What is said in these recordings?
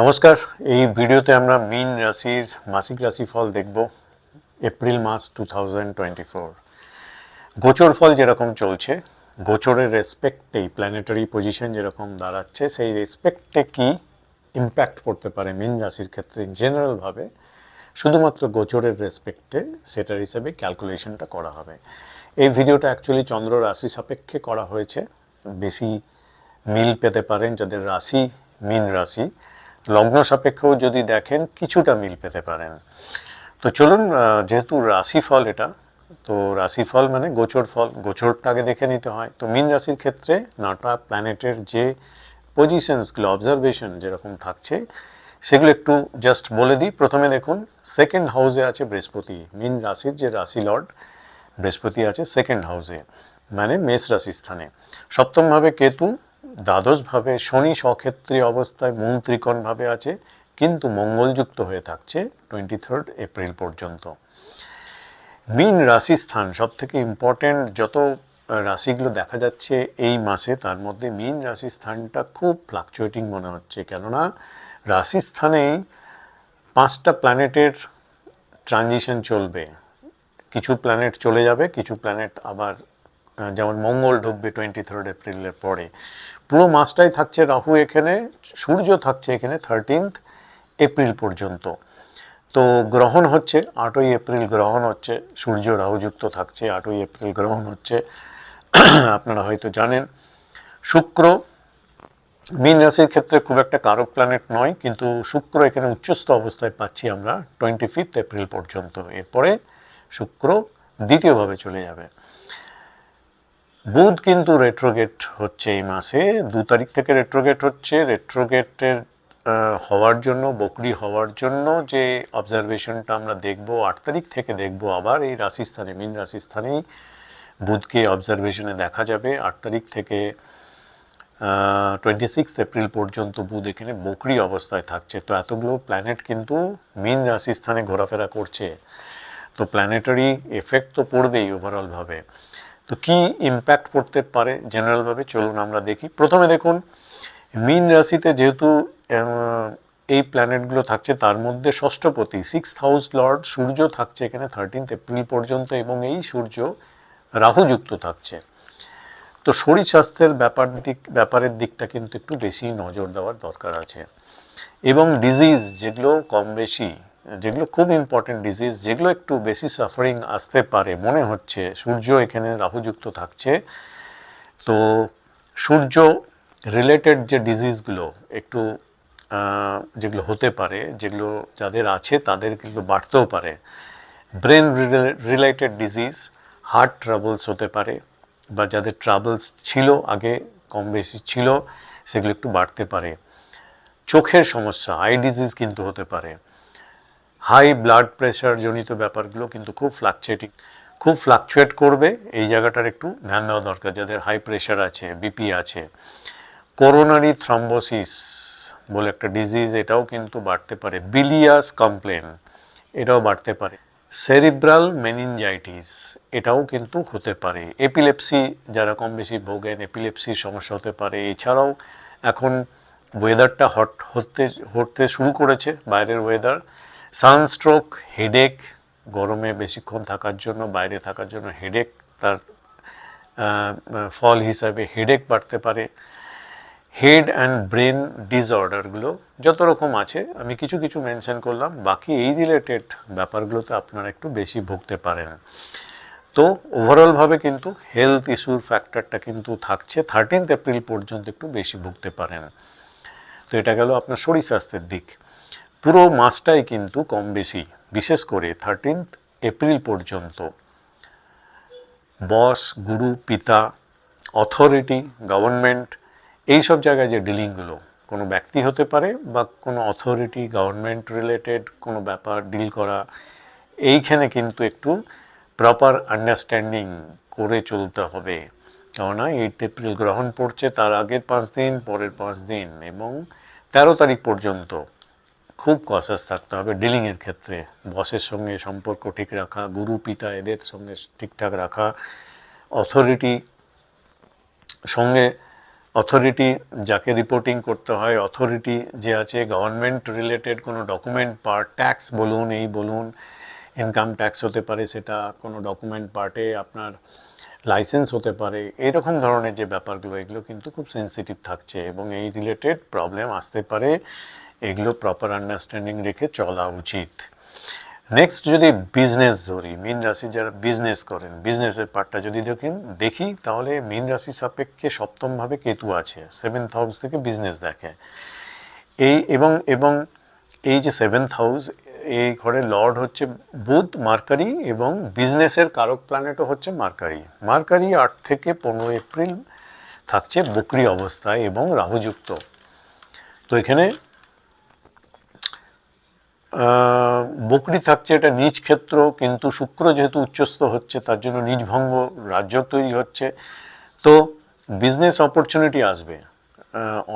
নমস্কার। এই ভিডিওতে আমরা মীন রাশির মাসিক রাশিফল দেখব এপ্রিল মাস 2024। গোচর ফল যেরকম চলছে, গোচরের রেসপেক্টেই প্ল্যানেটারি পজিশন যেরকম দাঁড়াচ্ছে, সেই রেসপেক্টে কি ইম্প্যাক্ট পড়তে পারে মীন রাশির ক্ষেত্রে জেনারেলভাবে, শুধুমাত্র গোচরের রেসপেক্টে সেটার হিসেবে ক্যালকুলেশনটা করা হবে। এই ভিডিওটা অ্যাকচুয়ালি চন্দ্র রাশি সাপেক্ষে করা হয়েছে। বেশি মিল পেতে পারেন যাদের রাশি মীন রাশি, লগ্ন সাপেক্ষেও যদি দেখেন কিছুটা মিল পেতে পারেন। তো চলুন, যেহেতু রাশিফল এটা, তো রাশিফল মানে গোচর ফল, গোচরটা আগে দেখে নিতে হয়। তো মীন রাশির ক্ষেত্রে 9টা প্ল্যানেটের যে পজিশনসগুলো, অবজারভেশন যেরকম থাকছে সেগুলো একটু জাস্ট বলে দিই। প্রথমে দেখুন, সেকেন্ড হাউসে আছে বৃহস্পতি। মীন রাশির যে রাশি লর্ড বৃহস্পতি আছে সেকেন্ড হাউসে, মানে মেষ রাশি স্থানে। সপ্তমভাবে কেতু, দ্বাদশভাবে শনি স্বক্ষেত্রী অবস্থায় মূল ত্রিকোণভাবে আছে, কিন্তু মঙ্গলযুক্ত হয়ে থাকছে 23 এপ্রিল পর্যন্ত। মীন রাশি স্থান সব থেকে ইম্পর্টেন্ট। যত রাশিগুলো দেখা যাচ্ছে এই মাসে, তার মধ্যে মীন রাশি স্থানটা খুব ফ্লাকচুয়েটিং মনে হচ্ছে, কেননা রাশি স্থানেই 5টা প্ল্যানেটের ট্রানজিশন চলবে। কিছু প্ল্যানেট চলে যাবে, কিছু প্ল্যানেট আবার, যেমন মঙ্গল ঢুকবে 23 এপ্রিলের পরে। পুরো মাসটাই থাকছে রাহু এখানে, সূর্য থাকছে এখানে 13 এপ্রিল পর্যন্ত। তো গ্রহণ হচ্ছে 8ই এপ্রিল, গ্রহণ হচ্ছে, সূর্য রাহুযুক্ত থাকছে, 8ই এপ্রিল গ্রহণ হচ্ছে, আপনারা হয়তো জানেন। শুক্র মীন রাশির ক্ষেত্রে খুব একটা কারক প্ল্যানেট নয়, কিন্তু শুক্র এখানে উচ্চস্থ অবস্থায় পাচ্ছি আমরা 25 এপ্রিল পর্যন্ত। এরপরে শুক্র দ্বিতীয়ভাবে চলে যাবে। বুধ কিন্তু রেট্রোগেট হচ্ছে এই মাসে, 2 তারিখ থেকে রেট্রোগেট হচ্ছে। রেট্রোগেটের হওয়ার জন্য, বকরি হওয়ার জন্য যে অবজারভেশনটা আমরা দেখব 8 তারিখ থেকে দেখব, আবার এই রাশিস্থানে মীন রাশিস্থানেই বুধকে অবজারভেশনে দেখা যাবে। 8 তারিখ থেকে 26 এপ্রিল পর্যন্ত বুধ এখানে বকরি অবস্থায় থাকছে। তো এতগুলো প্ল্যানেট কিন্তু মীন রাশিস্থানে ঘোরাফেরা করছে, তো প্ল্যানেটারি এফেক্ট তো পড়বেই ওভারঅলভাবে। তো কি ইম্প্যাক্ট পড়তে পারে জেনারেলভাবে, চলুন আমরা দেখি। প্রথমে দেখুন, মীন রাশিতে যেহেতু এই প্ল্যানেটগুলো থাকছে, তার মধ্যে ষষ্ঠপতি 6th হাউস লর্ড সূর্য থাকছে এখানে 13 এপ্রিল পর্যন্ত, এবং এই সূর্য রাহুযুক্ত থাকছে। তো শরীর স্বাস্থ্যের ব্যাপারের দিকটা কিন্তু একটু বেশি নজর দেওয়ার দরকার আছে। এবং ডিজিজ যেগুলো কম বেশি, যেগুলো খুব ইম্পর্টেন্ট ডিজিজ, যেগুলো একটু বেশি সাফারিং আসতে পারে মনে হচ্ছে, সূর্য এখানে রাহুযুক্ত থাকছে। তো সূর্য রিলেটেড যে ডিজিজগুলো একটু যেগুলো হতে পারে, যেগুলো যাদের আছে তাদের কিন্তু বাড়তেও পারে। Brain related disease, heart troubles হতে পারে, বা যাদের ট্রাবলস ছিল আগে, কম বেশি ছিল, সেগুলো একটু বাড়তে পারে। চোখের সমস্যা, আই ডিজিজ কিন্তু হতে পারে। হাই ব্লাড প্রেশার জনিত ব্যাপারগুলো কিন্তু খুব ফ্লাকচুয়েট করবে। এই জায়গাটার একটু ধ্যান দেওয়া দরকার যাদের হাই প্রেশার আছে, বিপি আছে। করোনারি থ্রম্বোসিস বলে একটা ডিজিজ, এটাও কিন্তু বাড়তে পারে। বিলিয়াস কমপ্লেন, এটাও বাড়তে পারে। সেরিব্রাল মেনিনজাইটিস, এটাও কিন্তু হতে পারে। এপিলেপসি যারা কম বেশি ভোগেন, এপিলেপসির সমস্যা হতে পারে। এছাড়াও এখন ওয়েদারটা হতে শুরু করেছে, বাইরের ওয়েদার, সানস্ট্রোক, হেডেক, গরমে বেশিক্ষণ থাকার জন্য, বাইরে থাকার জন্য হেডেক, তার ফল হিসাবে হেডেক বাড়তে পারে। হেড অ্যান্ড ব্রেন ডিসঅর্ডারগুলো যত রকম আছে, আমি কিছু কিছু মেনশন করলাম, বাকি এই রিলেটেড ব্যাপারগুলোতে আপনারা একটু বেশি ভুগতে পারেন। তো ওভারঅলভাবে কিন্তু হেলথ ইস্যুর ফ্যাক্টরটা কিন্তু থাকছে, 13 এপ্রিল পর্যন্ত একটু বেশি ভুগতে পারেন। তো এটা গেল আপনার শরীর স্বাস্থ্যের দিক। পুরো মাসটাই কিন্তু কম বেশি, বিশেষ করে 13 এপ্রিল পর্যন্ত বস, গুরু, পিতা, অথরিটি, গভর্নমেন্ট, এই সব জায়গায় যে ডিলিংগুলো, কোনো ব্যক্তি হতে পারে বা কোনো অথরিটি, গভর্নমেন্ট রিলেটেড কোনো ব্যাপার ডিল করা, এইখানে কিন্তু একটু প্রপার আন্ডারস্ট্যান্ডিং করে চলতে হবে। কেননা 8 এপ্রিল গ্রহণ পড়ছে, তার আগের 5 দিন, পরের 5 দিন এবং 13 তারিখ পর্যন্ত খুব কসাস থাকতে হবে ডিলিংয়ের ক্ষেত্রে। বসের সঙ্গে সম্পর্ক ঠিক রাখা, গুরু, পিতা এদের সঙ্গে ঠিকঠাক রাখা, অথরিটি সঙ্গে অথরিটি যাকে রিপোর্টিং করতে হয়, অথরিটি যে আছে, গভর্নমেন্ট রিলেটেড কোনো ডকুমেন্ট পার্ট, ট্যাক্স বলুন, এই বলুন, ইনকাম ট্যাক্স হতে পারে, সেটা কোনো ডকুমেন্ট পার্টে আপনার লাইসেন্স হতে পারে, এইরকম ধরনের যে ব্যাপারগুলো, এগুলো কিন্তু খুব সেন্সিটিভ থাকছে এবং এই রিলেটেড প্রবলেম আসতে পারে। এগুলো প্রপার আন্ডারস্ট্যান্ডিং রেখে চলা উচিত। নেক্সট যদি বিজনেস ধরি, মীন রাশি যারা বিজনেস করেন, বিজনেসের পার্টটা যদি দেখি তাহলে মীন রাশি সাপেক্ষে সপ্তমভাবে কেতু আছে, 7th হাউস থেকে বিজনেস দেখে। এবং এই যে 7th হাউস, এই ঘরের লর্ড হচ্ছে বুধ, মার্কারি, এবং বিজনেসের কারক প্ল্যানেটও হচ্ছে মার্কারি। মার্কারি 8 থেকে 15 এপ্রিল থাকছে বকরি অবস্থায় এবং রাহুযুক্ত। তো এখানে বকরি থাকছে, এটা নিজ ক্ষেত্র, কিন্তু শুক্র যেহেতু উচ্চস্থ হচ্ছে তার জন্য নিজ ভঙ্গ রাজ্য তৈরি হচ্ছে। তো বিজনেস অপরচুনিটি আসবে,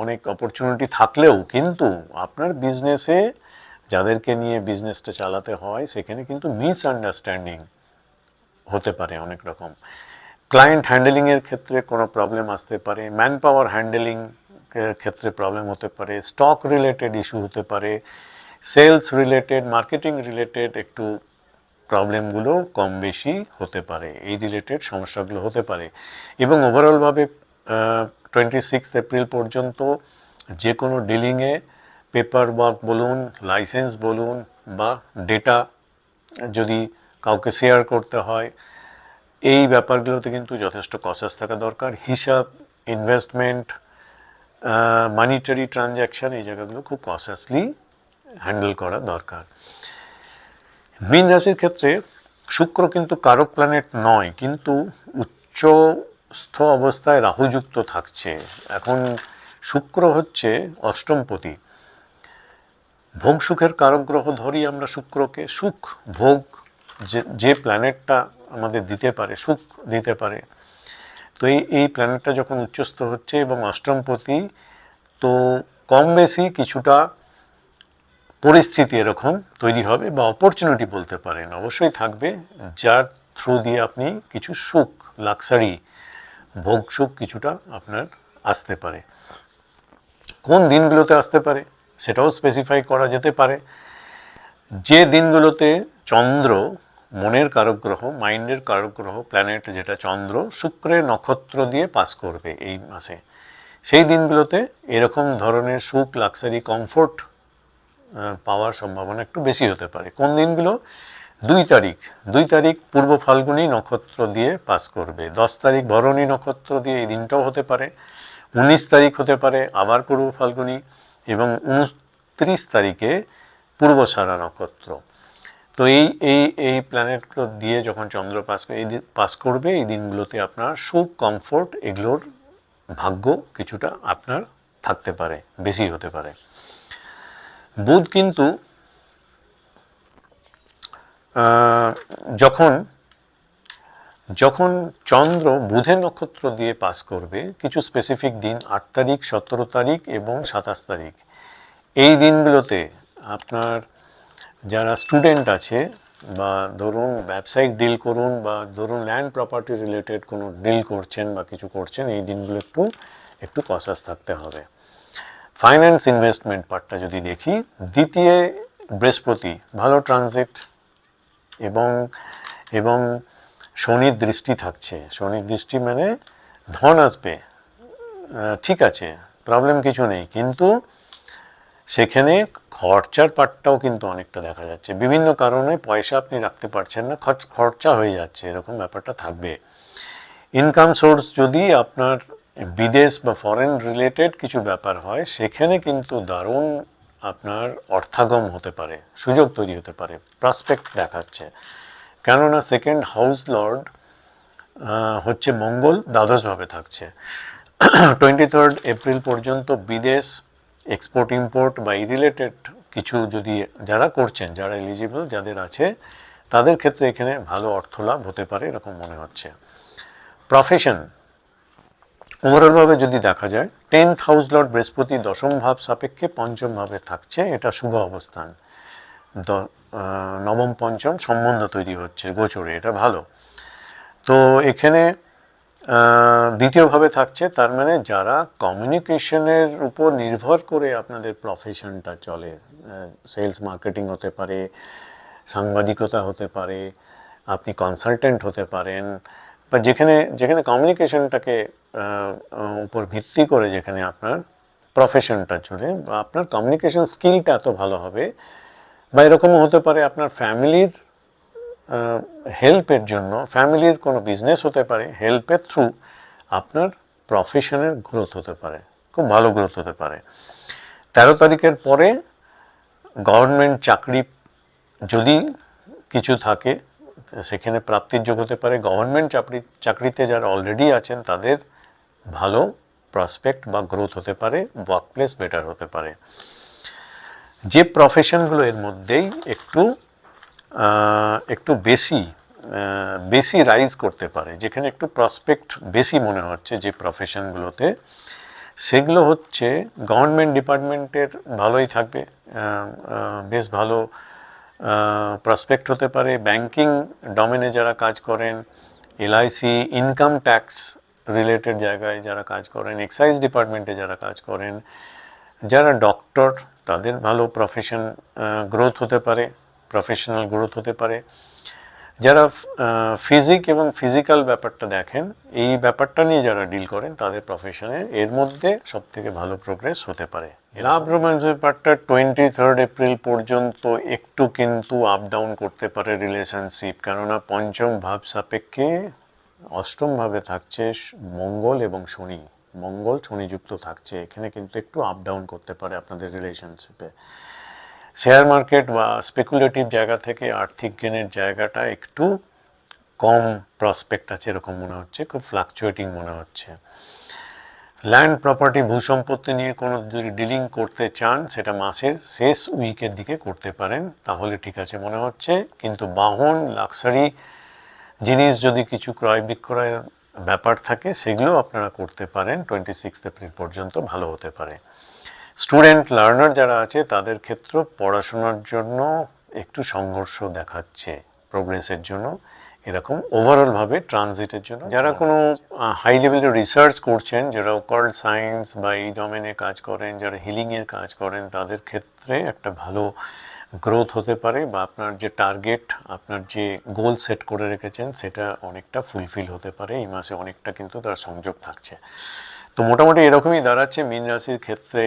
অনেক অপরচুনিটি থাকলেও কিন্তু আপনার বিজনেসে যাদেরকে নিয়ে বিজনেসটা চালাতে হয় সেখানে কিন্তু মিসআন্ডারস্ট্যান্ডিং হতে পারে অনেক রকম। ক্লায়েন্ট হ্যান্ডেলিংয়ের ক্ষেত্রে কোনো প্রবলেম আসতে পারে, ম্যান পাওয়ার হ্যান্ডেলিং ক্ষেত্রে প্রবলেম হতে পারে, স্টক রিলেটেড ইস্যু হতে পারে, সেলস রিলেটেড, মার্কেটিং রিলেটেড একটু প্রবলেমগুলো কম বেশি হতে পারে, এই রিলেটেড সমস্যাগুলো হতে পারে। এবং ওভারঅলভাবে 26 এপ্রিল পর্যন্ত যে কোনো ডিলিংয়ে, পেপার ওয়ার্ক বলুন, লাইসেন্স বলুন, বা ডেটা যদি কাউকে শেয়ার করতে হয়, এই ব্যাপারগুলোতে কিন্তু যথেষ্ট কসাস থাকা দরকার। হিসাব, ইনভেস্টমেন্ট, মানিটারি ট্রানজ্যাকশন, এই জায়গাগুলো খুব কসাসলি হ্যান্ডেল করা দরকার। মীন রাশির ক্ষেত্রে শুক্র কিন্তু কারক প্ল্যানেট নয়, কিন্তু উচ্চস্থ অবস্থায় রাহুযুক্ত থাকছে। এখন শুক্র হচ্ছে অষ্টমপতি, ভোগ সুখের কারক গ্রহ ধরি আমরা শুক্রকে। সুখ ভোগ যে প্ল্যানেটটা আমাদের দিতে পারে, সুখ দিতে পারে, তো এই প্ল্যানেটটা যখন উচ্চস্থ হচ্ছে এবং অষ্টমপতি, তো কম বেশি কিছুটা পরিস্থিতি এরকম তৈরি হবে বা অপরচুনিটি বলতে পারেন, অবশ্যই থাকবে, যার থ্রু দিয়ে আপনি কিছু সুখ, লাক্সারি, ভোগ সুখ কিছুটা আপনার আসতে পারে। কোন দিনগুলোতে আসতে পারে সেটাও স্পেসিফাই করা যেতে পারে। যে দিনগুলোতে চন্দ্র, মনের কারক গ্রহ, মাইন্ডের কারক গ্রহ প্ল্যানেট যেটা চন্দ্র, শুক্রের নক্ষত্র দিয়ে পাস করবে এই মাসে, সেই দিনগুলোতে এরকম ধরনের সুখ, লাক্সারি, কমফোর্ট পাওয়ার সম্ভাবনা একটু বেশি হতে পারে। কোন দিনগুলো? 2 তারিখ পূর্ব ফাল্গুনী নক্ষত্র দিয়ে পাস করবে, 10 তারিখ ভরণী নক্ষত্র দিয়ে, এই দিনটাও হতে পারে, 19 তারিখ হতে পারে আবার পূর্ব ফাল্গুনী, এবং 29 তারিখে পূর্বসারা নক্ষত্র। তো এই প্ল্যানেটগুলো দিয়ে যখন চন্দ্র পাস করবে, এই দিনগুলোতে আপনার সুখ, কমফোর্ট, এগুলোর ভাগ্য কিছুটা আপনার থাকতে পারে, বেশি হতে পারে। বুধ কিন্তু যখন চন্দ্র বুধের নক্ষত্র দিয়ে পাস করবে, কিছু স্পেসিফিক দিন 8 তারিখ, 17 তারিখ এবং 27 তারিখ, এই দিনগুলোতে আপনার যারা স্টুডেন্ট আছে, বা ধরুন ব্যবসায়িক ডিল করুন, বা ধরুন ল্যান্ড প্রপার্টি রিলেটেড কোনো ডিল করছেন বা কিছু করছেন, এই দিনগুলো একটু কসাস থাকতে হবে। ফাইন্যান্স ইনভেস্টমেন্ট পার্টটা যদি দেখি, দ্বিতীয় বৃহস্পতি ভালো ট্রানজিট, এবং শনির দৃষ্টি থাকছে। শনির দৃষ্টি মানে ধন আসবে, ঠিক আছে, প্রবলেম কিছু নেই, কিন্তু সেখানে খরচার পার্টটাও কিন্তু অনেকটা দেখা যাচ্ছে। বিভিন্ন কারণে পয়সা আপনি রাখতে পারছেন না, খরচা হয়ে যাচ্ছে, এরকম ব্যাপারটা থাকবে। ইনকাম সোর্স যদি আপনার বিদেশ বা ফরেন রিলেটেড কিছু ব্যাপার হয়, সেখানে কিন্তু দারুণ আপনার অর্থাগম হতে পারে, সুযোগ তৈরি হতে পারে, প্রসপেক্ট দেখাচ্ছে। কেননা সেকেন্ড হাউস লর্ড হচ্ছে মঙ্গল, দ্বাদশভাবে থাকছে। 23 এপ্রিল পর্যন্ত বিদেশ, এক্সপোর্ট ইম্পোর্ট বা এই রিলেটেড কিছু যদি যারা করছেন, যারা এলিজিবল যাদের আছে, তাদের ক্ষেত্রে এখানে ভালো অর্থ লাভ হতে পারে এরকম মনে হচ্ছে। প্রফেশন ওভারঅলভাবে যদি দেখা যায়, 10th হাউস লর্ড বৃহস্পতি দশম ভাব সাপেক্ষে পঞ্চম ভাবে থাকছে, এটা শুভ অবস্থান, নবম পঞ্চম সম্বন্ধ তৈরি হচ্ছে গোচরে, এটা ভালো। তো এখানে দ্বিতীয়ভাবে থাকছে, তার মানে যারা কমিউনিকেশনের উপর নির্ভর করে আপনাদের প্রফেশনটা চলে, সেলস মার্কেটিং হতে পারে, সাংবাদিকতা হতে পারে, আপনি কনসালটেন্ট হতে পারেন, বা যেখানে যেখানে কমিউনিকেশনটাকে উপর ভিত্তি করে যেখানে আপনার প্রফেশনটা চলে, বা আপনার কমিউনিকেশন স্কিলটা এত ভালো হবে, বা এরকমও হতে পারে আপনার ফ্যামিলির হেল্পের জন্য, ফ্যামিলির কোনো বিজনেস হতে পারে, হেল্পের থ্রু আপনার প্রফেশনের গ্রোথ হতে পারে, খুব ভালো গ্রোথ হতে পারে। 13 তারিখের পরে গভর্নমেন্ট চাকরি যদি কিছু থাকে সেখানে প্রাপ্তির যোগ হতে পারে। গভর্নমেন্ট চাকরিতে যারা অলরেডি আছেন তাদের ভালো প্রসপেক্ট বা গ্রোথ হতে পারে, ওয়ার্ক প্লেস বেটার হতে পারে। যে প্রফেশনগুলো এর মধ্যেই একটু বেশি রাইজ করতে পারে, যেখানে একটু প্রসপেক্ট বেশি মনে হচ্ছে যে প্রফেশনগুলোতে, সেগুলো হচ্ছে গভর্নমেন্ট ডিপার্টমেন্টের ভালোই থাকবে, বেশ ভালো প্রসপেক্ট হতে পারে। ব্যাংকিং ডোমেনে যারা কাজ করেন, এলআইসি, ইনকাম ট্যাক্স রিলেটেড জায়গায় যারা কাজ করেন, এক্সাইজ ডিপার্টমেন্টে যারা কাজ করেন, যারা ডক্টর, তাদের ভালো গ্রোথ হতে পারে, প্রফেশনাল গ্রোথ হতে পারে। যারা ফিজিক এবং ফিজিক্যাল ব্যাপারটা দেখেন, এই ব্যাপারটা নিয়ে যারা ডিল করেন, তাদের প্রফেশনে এর মধ্যে সব থেকে ভালো প্রোগ্রেস হতে পারে। লাভ রোম্যান্সের ব্যাপারটা 23 এপ্রিল পর্যন্ত একটু কিন্তু আপ ডাউন করতে পারে রিলেশনশিপ, কেননা পঞ্চম ভাব সাপেক্ষে অষ্টম ভাবে থাকছে মঙ্গল এবং শনি, মঙ্গল শনিযুক্ত থাকছে, এখানে কিন্তু একটু আপ ডাউন করতে পারে আপনাদের রিলেশনশিপে। শেয়ার মার্কেট বা স্পেকুলেটিভ জায়গা থেকে আর্থিক গেনের জায়গাটা একটু কম প্রসপেক্ট আছে এরকম মনে হচ্ছে, খুব ফ্লাকচুয়েটিং মনে হচ্ছে। ল্যান্ড প্রপার্টি ভূসম্পত্তি নিয়ে কোনো যদি ডিলিং করতে চান, সেটা মাসের শেষ উইকের দিকে করতে পারেন, তাহলে ঠিক আছে মনে হচ্ছে। কিন্তু বাহন, লাক্সারি জিনিস যদি কিছু ক্রয় বিক্রয়ের ব্যাপার থাকে, সেগুলো আপনারা করতে পারেন 26 এপ্রিল পর্যন্ত, ভালো হতে পারে। স্টুডেন্ট লার্নার যারা আছে তাদের ক্ষেত্রে পড়াশোনার জন্য একটু সংঘর্ষ দেখাচ্ছে প্রোগ্রেসের জন্য, এরকম ওভারঅলভাবে ট্রানজিটের জন্য। যারা কোনো হাই লেভেলের রিসার্চ করছেন, যারা অকাল্ট সায়েন্স বা এই ডোমেনে কাজ করেন, যারা হিলিংয়ের কাজ করেন, তাদের ক্ষেত্রে একটা ভালো গ্রোথ হতে পারে, বা আপনার যে টার্গেট, আপনার যে গোল সেট করে রেখেছেন, সেটা অনেকটা ফুলফিল হতে পারে এই মাসে, অনেকটা কিন্তু তার সংযোগ থাকছে। তো মোটামুটি এরকমই দাঁড়াচ্ছে মীন রাশির ক্ষেত্রে।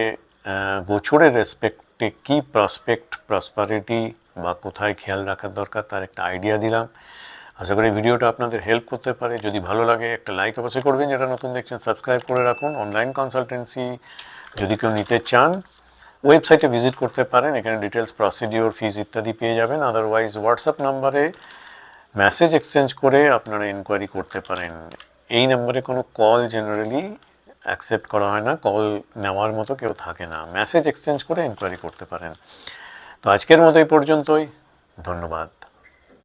গোচরের রেসপেক্টে কী প্রসপেক্ট, প্রসপারিটি বা কোথায় খেয়াল রাখার দরকার, তার একটা আইডিয়া দিলাম। আশা করি ভিডিওটা আপনাদের হেল্প করতে পারে। যদি ভালো লাগে একটা লাইক অবশ্যই করবেন, যেটা নতুন দেখছেন সাবস্ক্রাইব করে রাখুন। অনলাইন কনসালটেন্সি যদি কেউ নিতে চান, ওয়েবসাইটে ভিজিট করতে পারেন, এখানে ডিটেলস, প্রসিডিওর, ফিজ ইত্যাদি পেয়ে যাবেন। আদারওয়াইজ হোয়াটসঅ্যাপ নাম্বারে মেসেজ এক্সচেঞ্জ করে আপনারা ইনকোয়ারি করতে পারেন। এই নাম্বারে কোনো কল জেনারেলি অ্যাকসেপ্ট করা হয় না, কল নেওয়ার মতো কেউ থাকে না, মেসেজ এক্সচেঞ্জ করে ইনকোয়ারি করতে পারেন। তো আজকের মতো এই পর্যন্তই, ধন্যবাদ।